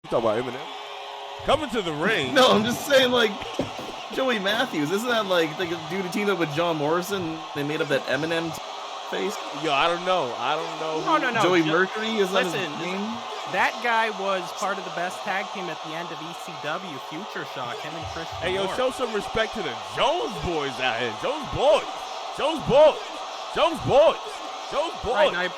talking about Eminem. Coming to the ring. No, I'm just saying, like, Joey Matthews. Isn't that like the dude who teamed up with John Morrison? They made up that Eminem face. Yo, I don't know. No. Joey Mercury is that his name? That guy was part of the best tag team at the end of ECW, Future Shock, him and Christian. Hey, yo, Moore. show some respect to the Jones boys out here. Jones boys. Right,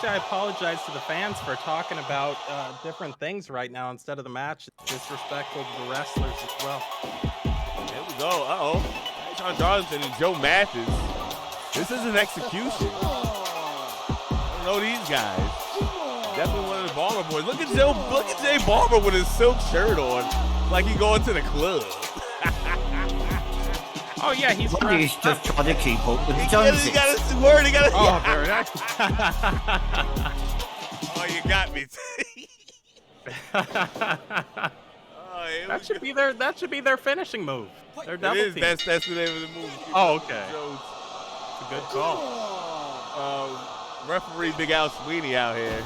I apologize to the fans for talking about different things right now instead of the match. It's disrespectful to the wrestlers as well. Here we go. Uh-oh. Tyshawn Darlington and Joe Mathis. This is an execution. I don't know these guys. Definitely one of the Balmer boys. Look at Jay Balmer with his silk shirt on, like he going to the club. Oh yeah, he's just trying to keep up with the Joneses. He got his word. He got it. Oh, very nice. Oh, you got me. That should be their finishing move. Their double team. That's the name of the move. Oh, okay. It's a good call. Referee Big Al Sweeny out here.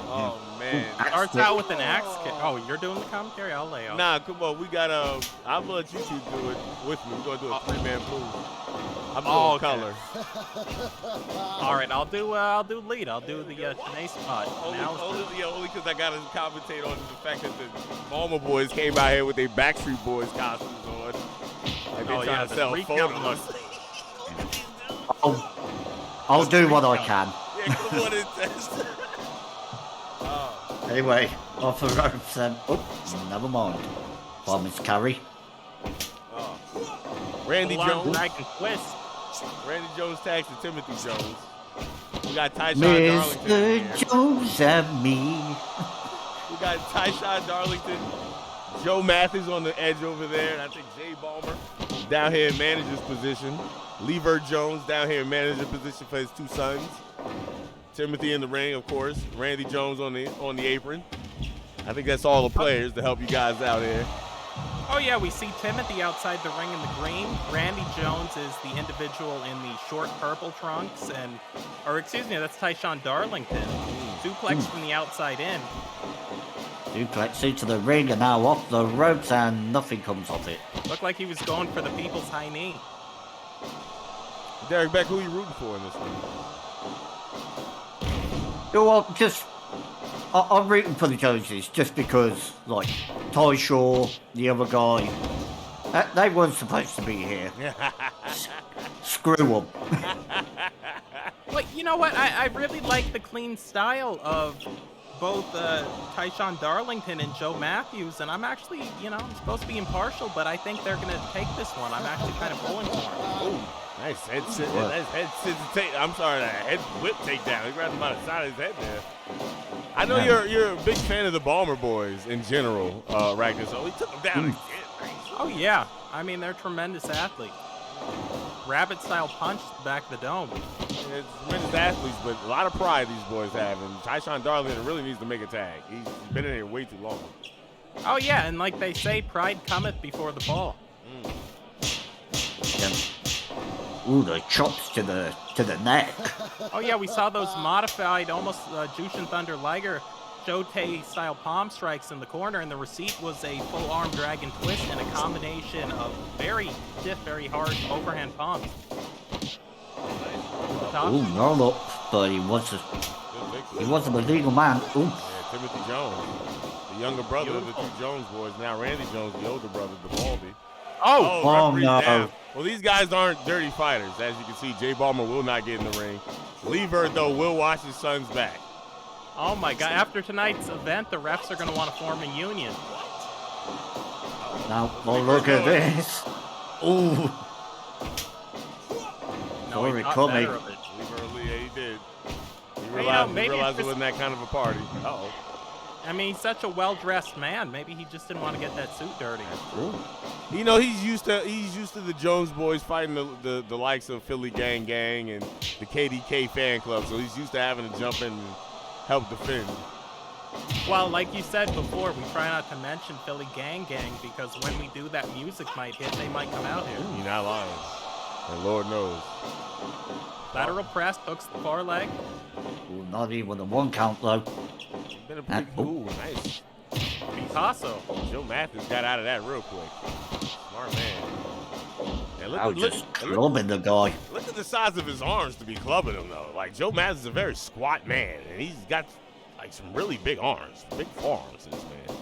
Oh man. Starts out with an axe kick. Oh, you're doing the commentary? I'll lay out. Nah, come on. We got I'm gonna let you two do it with me. We're gonna do a 3-man move. I'm doing color. All right, I'll do lead. I'll do the Gymnasium spot. Only because I gotta commentate on the fact that the Balmer boys came out here with their Backstreet Boys costumes on. Like they're trying to sell photos. I'll do what I can. Yeah, come on and test. Anyway, off the ropes then. Oh, never mind. Bye, Miss Carrie. Randy Jones. Twist. Randy Jones tags to Timothy Jones. We got Tyshawn Darlington. Mr. Jones and me. We got Tyshawn Darlington. Joe Mathis on the edge over there. And I think Jay Balmer down here in manager's position. Lever Jones down here in manager position for his two sons. Timothy in the ring, of course. Randy Jones on the apron. I think that's all the players to help you guys out here. Oh yeah, we see Timothy outside the ring in the green. Randy Jones is the individual in the short purple trunks, that's Tyshawn Darlington. Suplex from the outside in. Suplex into the ring and now off the ropes and nothing comes of it. Looked like he was going for the people's high knee. Derek Beck, who are you rooting for in this one? Well, I'm rooting for the Joneses just because, like, Ty Shaw, the other guy, they weren't supposed to be here. Screw them. But you know what? I really like the clean style of both Tyshawn Darlington and Joe Matthews, and I'm actually, I'm supposed to be impartial, but I think they're going to take this one. I'm actually kind of pulling for them. Oh, nice head sit. Nice head sit. I'm sorry, that head whip takedown. He grabbed him by the side of his head there. I know you're a big fan of the Balmer boys in general, Ragnar, so he took them down again. Oh, yeah. I mean, they're tremendous athletes. Rabbit-style punch to the back of the dome. It's tremendous athletes, but a lot of pride these boys have. And Tyshawn Darlington really needs to make a tag. He's been in here way too long. Oh, yeah, and like they say, pride cometh before the fall. Ooh, the chops to the neck. Oh, yeah, we saw those modified, almost Jushin Thunder Liger Shote-style palm strikes in the corner, and the receipt was a full arm dragon twist and a combination of very stiff, very hard overhand palms. Ooh, no look, but he wasn't a legal man. Ooh. Yeah, Timothy Jones, the younger brother of the two Jones boys. Now Randy Jones, the older brother, the Baldy. Oh no. Down. Well, these guys aren't dirty fighters. As you can see, Jay Balmer will not get in the ring. Lever, though, will watch his son's back. Oh, my God. After tonight's event, the refs are going to want to form a union. Now, look at this. Ooh. No, he thought better of it. Yeah, he did. He realized it wasn't that kind of a party. Uh-oh. I mean, he's such a well-dressed man. Maybe he just didn't want to get that suit dirty. You know, he's used to the Jones boys fighting the likes of Philly Gang Gang and the KDK fan club, so he's used to having to jump in and help defend. Well, like you said before, we try not to mention Philly Gang Gang because when we do, that music might hit. They might come out here. You're not lying. And Lord knows. Lateral press, hooks the far leg. Ooh, not even a 1 count, though. Been a pretty cool, nice. Picasso. Joe Mathis got out of that real quick. Smart man. And I was just clubbing the guy. Look at the size of his arms to be clubbing him, though. Like, Joe Mathis is a very squat man, and he's got, like, some really big arms. Big forearms, this man.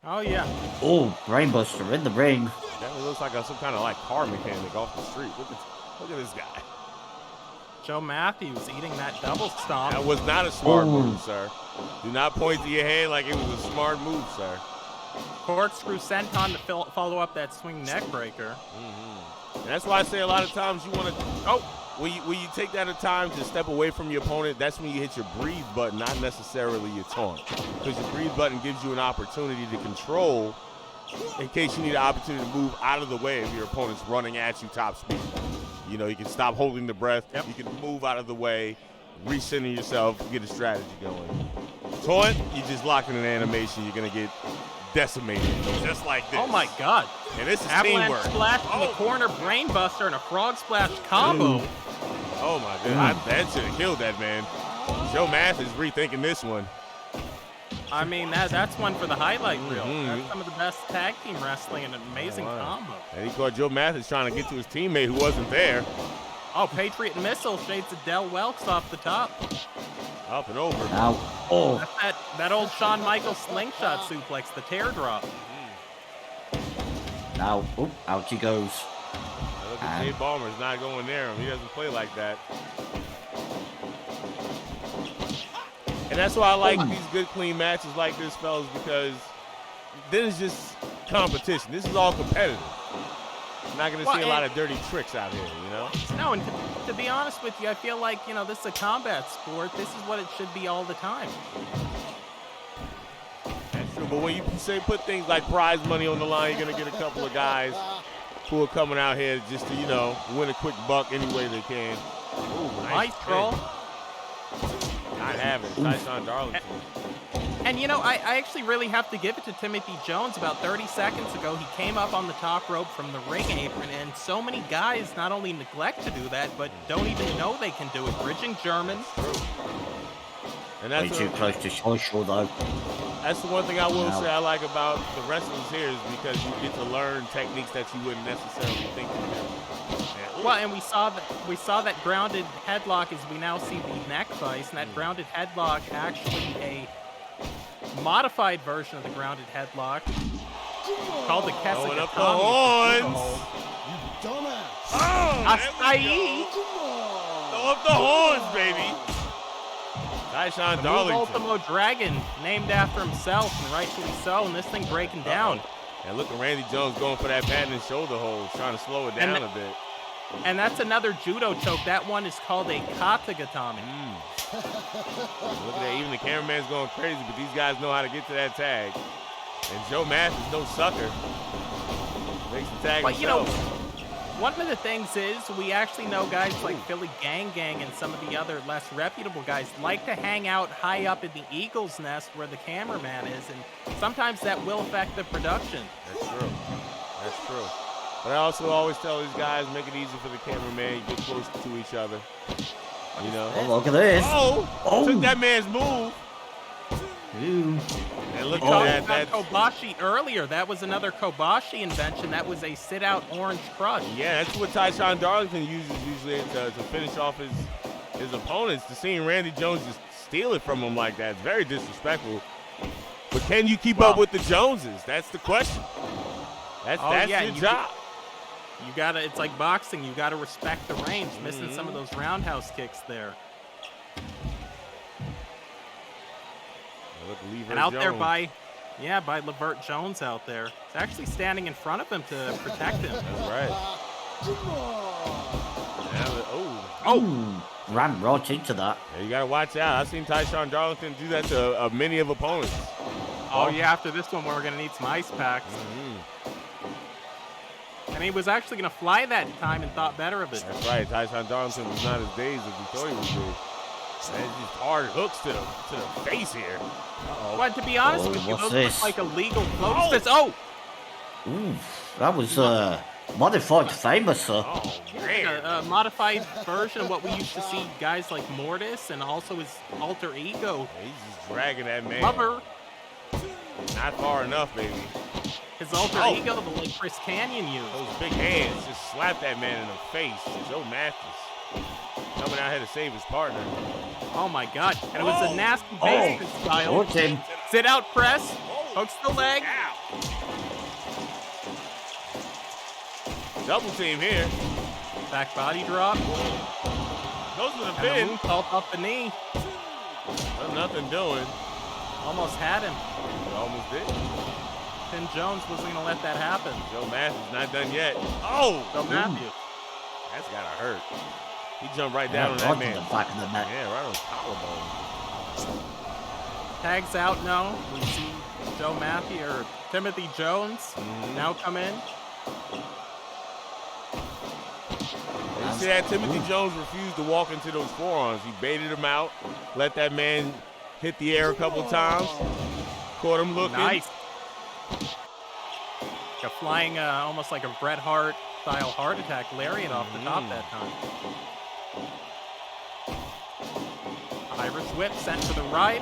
Oh, yeah. Oh, brainbuster in the ring. Definitely looks like some kind of, like, car mechanic off the street. Look at this guy. Joe Matthews eating that double stomp. That was not a smart move, sir. Do not point to your head like it was a smart move, sir. Corkscrew senton to follow up that swing neck breaker. And that's why I say a lot of times you want to. Oh, when you take that time to step away from your opponent, that's when you hit your breathe button, not necessarily your taunt. Because your breathe button gives you an opportunity to control in case you need an opportunity to move out of the way if your opponent's running at you top speed. You know, you can stop holding the breath. Yep. You can move out of the way, recenter yourself, get a strategy going. Taunt, you just lock in an animation, you're going to get decimated, just like this. Oh, my God. And this is Avalanche teamwork. splash in the corner, brainbuster, and a frog splash combo. Ooh. Oh, my God. That should have killed that man. Joe Mathis rethinking this one. I mean, that's one for the highlight reel. That's some of the best tag team wrestling and an amazing combo. And he caught Joe Mathis trying to get to his teammate who wasn't there. Oh, Patriot Missile shades of Del Welks off the top. Up and over. Now, That's that old Shawn Michaels slingshot suplex, the teardrop. now, out he goes. Look at Jay Ballmer's not going there. He doesn't play like that. And that's why I like these good, clean matches like this, fellas, because then it's just competition. This is all competitive. You're not going to see a lot of dirty tricks out here, you know? No, and to be honest with you, I feel like, you know, this is a combat sport. This is what it should be all the time. That's true, but when you say put things like prize money on the line, you're going to get a couple of guys who are coming out here just to, you know, win a quick buck any way they can. Ooh, nice troll. Not having it. Tyson Darlington. And, you know, I actually really have to give it to Timothy Jones. About 30 seconds ago, he came up on the top rope from the ring apron, and so many guys not only neglect to do that, but don't even know they can do it. Bridging Germans. And that's way too close to Social, though. That's the one thing I will say I like about the wrestlers here is because you get to learn techniques that you wouldn't necessarily think you do. Well, and we saw that grounded headlock as we now see the neck vice, and that grounded headlock actually a modified version of the grounded headlock called the Kesa Throwing up the horns. You dumbass. Oh, Acai. throw up the horns, baby. Tyshawn Darlington. Ultimo Dragon, named after himself, and rightfully so, and this thing breaking down. And look at Randy Jones going for that patent and shoulder hold, trying to slow it down a bit. And that's another judo choke. That one is called a katagatame. Look at that. Even the cameraman's going crazy, but these guys know how to get to that tag. And Joe Mathis is no sucker. Makes the tag But, himself. you know, one of the things is we actually know guys like Philly Gang Gang and some of the other less reputable guys like to hang out high up in the eagle's nest where the cameraman is, and sometimes that will affect the production. That's true. That's true. But I also always tell these guys, make it easy for the cameraman. You get close to each other. You know? Oh, look at this. Took that man's move. Ooh. And look Talking at that. about Kobashi earlier, that was another Kobashi invention. That was a sit-out orange crush. Yeah, that's what Tyshawn Darlington uses usually to finish off his opponents. To seeing Randy Jones just steal it from him like that is very disrespectful. But can you keep up with the Joneses? That's the question. That's your job. You gotta, it's like boxing, you gotta respect the range. Missing some of those roundhouse kicks there. And out there by Levert Jones out there. He's actually standing in front of him to protect him. That's right. Ran right into that. Yeah, you gotta watch out. I've seen Tyshawn Darlington do that to many of opponents. Oh yeah, after this one we're gonna need some ice packs. And he was actually gonna fly that time and thought better of it. That's right. Tyshawn Darlington was not as dazed as he thought he would be. And just hard hooks to the face here. But to be honest with you, what's those this? look like illegal close fists. Oh! Ooh, that was Modified famous, sir. Oh, Like man. a modified version of what we used to see guys like Mortis and also his alter ego, He's just dragging that man. Lover. Not far enough, baby. His alter Oh. ego, the late Chris Canyon used. Those big hands just slapped that man in the face. Joe Mathis coming out here to save his partner. Oh my God! And it was a nasty Oh. basement style. Watch him. Sit out press. Hooks the leg. Ow. Double team here. Back body drop. Goes to the And a pin. moonsault off the knee. Well, nothing doing. Almost had him. He almost did. Finn Jones wasn't going to let that happen. Joe Mathis not done yet. Oh, So Matthews. that's gotta hurt. He jumped right down on that Right in man. the back of the neck. Yeah, right on his collarbone. Tags out now. We see Joe Matthews or Timothy Jones Mm-hmm. now come in. You see that Timothy Jones refused to walk into those forearms. He baited him out, let that man hit the air a couple times, caught him looking. Nice. A flying, almost like a Bret Hart style heart attack lariat off the top that time. Irish whip sent to the right.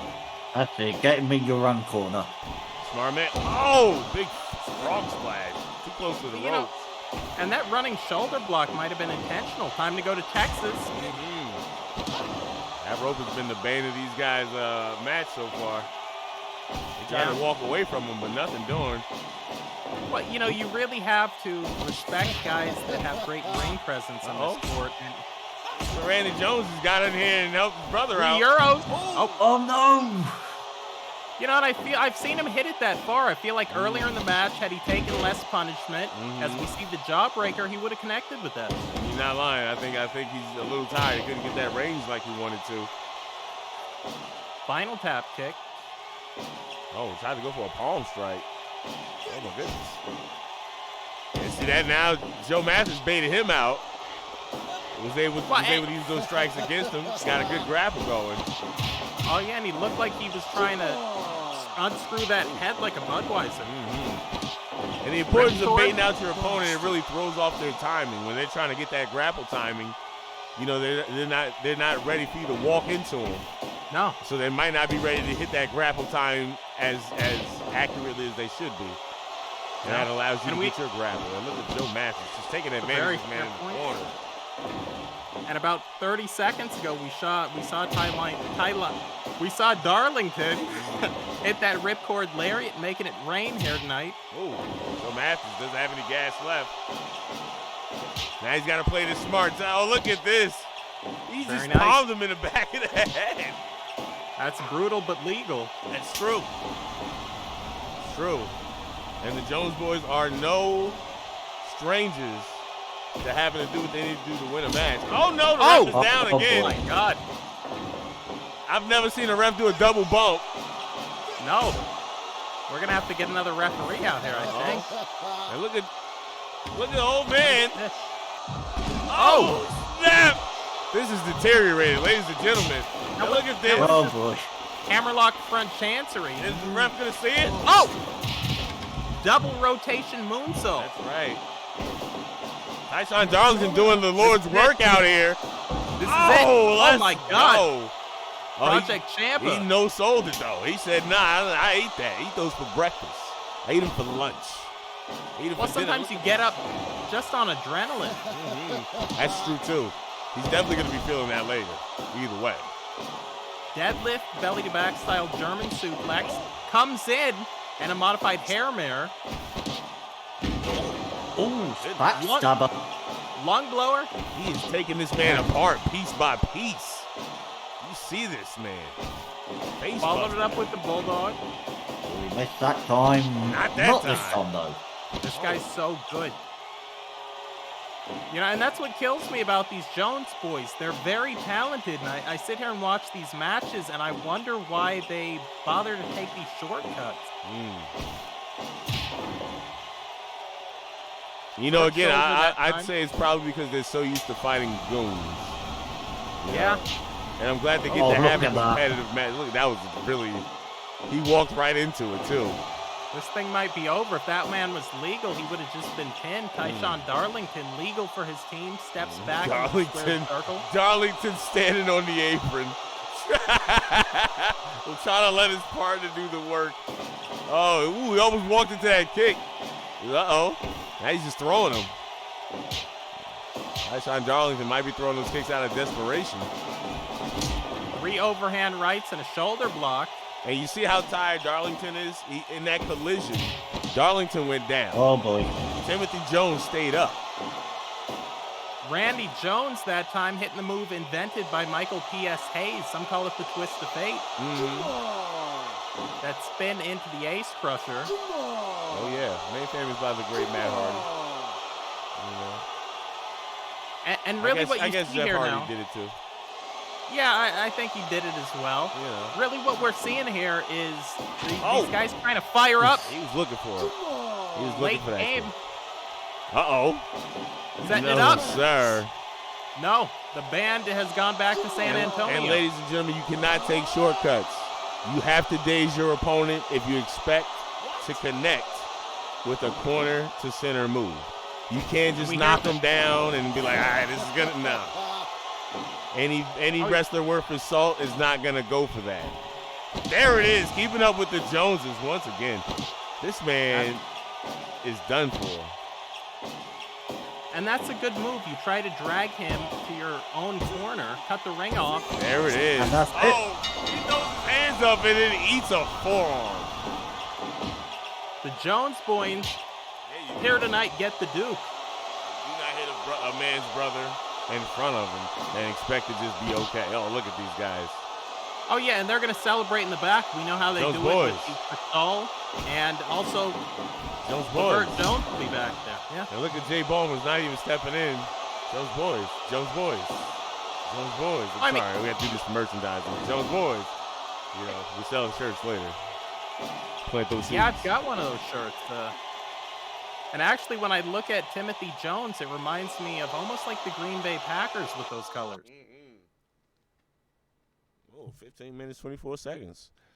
That's it. Get him in your run corner. Smart man. Oh, big frog splash. Too close to the You know, ropes. And that running shoulder block might have been intentional. Time to go to Texas. That rope has been the bane of these guys' match so far. They trying to walk away from him, but nothing doing. But, you know, you really have to respect guys that have great ring presence on this sport. And So Randy Jones has got in here and helped his brother out. 3 euros. Oh no! You know, and I've seen him hit it that far. I feel like earlier in the match, had he taken less punishment, as we see the jawbreaker, he would have connected with that. He's not lying. I think he's a little tired. He couldn't get that range like he wanted to. Final tap kick. Oh, tried to go for a palm strike. Oh my goodness. And see that now, Joe Mathis baited him out. Was able to use those strikes against him. Got a good grapple going. Oh, yeah, and he looked like he was trying to unscrew that head like a Budweiser. And the importance of baiting out your opponent, it really throws off their timing. When they're trying to get that grapple timing, you know, they're not ready for you to walk into them. No. So they might not be ready to hit that grapple time as accurately as they should be. And that allows you to get your grapple. And look at Joe Mathis just taking advantage of this man in the corner. And about 30 seconds ago, we saw Darlington hit that ripcord lariat, making it rain here tonight. Oh, Joe Mathis doesn't have any gas left. Now he's got to play this smart. Oh, look at this. He just palmed him in the back of the head. That's brutal but legal. That's true. It's true. And the Jones boys are no strangers to having to do what they need to do to win a match. Oh, no, the ref is down again. Oh, my God. I've never seen a ref do a double bump. No. We're going to have to get another referee out here, I think. And look at the old man. Oh, snap. This is deteriorated, ladies and gentlemen. Now look at this. Oh boy. Hammerlock front chancery. Is the ref going to see it? Oh! Double rotation moonsault. That's right. Tyshawn Darlington doing the Lord's work out here. This is it. Oh, my God. Go. Project Champa. He no-sold it, though. He said, nah, I ate that. I eat those for breakfast. I eat them for lunch. Well, sometimes you get up just on adrenaline. That's true, too. He's definitely going to be feeling that later, either way. Deadlift, belly-to-back style German suplex. Comes in, and a modified hair mare. Ooh, backstabber. Lung blower. He is taking this man apart piece by piece. You see this, man. Face Followed buster. it up with the bulldog. We missed that time. Not that Not time. this time, though. This guy's so good. You know, and that's what kills me about these Jones boys. They're very talented, and I sit here and watch these matches, and I wonder why they bother to take these shortcuts. You know, again, shoulder that I'd time. say it's probably because they're so used to fighting goons. Yeah. And I'm glad they get Oh, to look have a at that. competitive match. Look, that was really, he walked right into it, too. This thing might be over. If that man was legal, he would have just been pinned. Tyshawn Darlington, legal for his team, steps back in the square circle. Darlington standing on the apron. We're trying to let his partner do the work. Oh, ooh, he almost walked into that kick. Uh-oh. Now he's just throwing them. Tyshawn Darlington might be throwing those kicks out of desperation. 3 overhand rights and a shoulder block. And you see how tired Darlington is? In that collision, Darlington went down. Oh, boy. Timothy Jones stayed up. Randy Jones that time hitting the move invented by Michael P.S. Hayes. Some call it the twist of fate. That spin into the ace crusher. Oh, yeah. Made famous by the great Matt Hardy. And really what you I guess see Jeff here Hardy now. did it too. Yeah, I think he did it as well. Yeah. Really what we're seeing here is these guys trying to fire up. He was looking for it. He was looking Late for that game. kick. Uh-oh. Setting no, it up. Sir. No, the band has gone back to San Antonio. And ladies and gentlemen, you cannot take shortcuts. You have to daze your opponent if you expect to connect with a corner to center move. You can't just knock them down and be like, all right, this is gonna no. Any wrestler worth his salt is not gonna go for that. There it is, keeping up with the Joneses once again. This man is done for. And that's a good move. You try to drag him to your own corner, cut the ring off. There it is. And that's it. Oh, he throws his hands up and then eats a forearm. The Jones boys here tonight get the Duke. Do not hit a man's brother in front of him and expect to just be okay. Oh, look at these guys. Oh yeah, and they're gonna celebrate in the back. We know how they Jones do boys. it with the Cristal, and also Jones boys. Bert Jones will be back there. Yeah. And look at Jay Bowman's not even stepping in. Jones boys. Jones boys. Jones boys. I'm sorry, we have to do this merchandising. Jones boys. You know, we sell shirts later. Plant those seeds. Yeah, I've got one of those shirts. And actually, when I look at Timothy Jones, it reminds me of almost like the Green Bay Packers with those colors. Oh, 15 minutes, 24 seconds.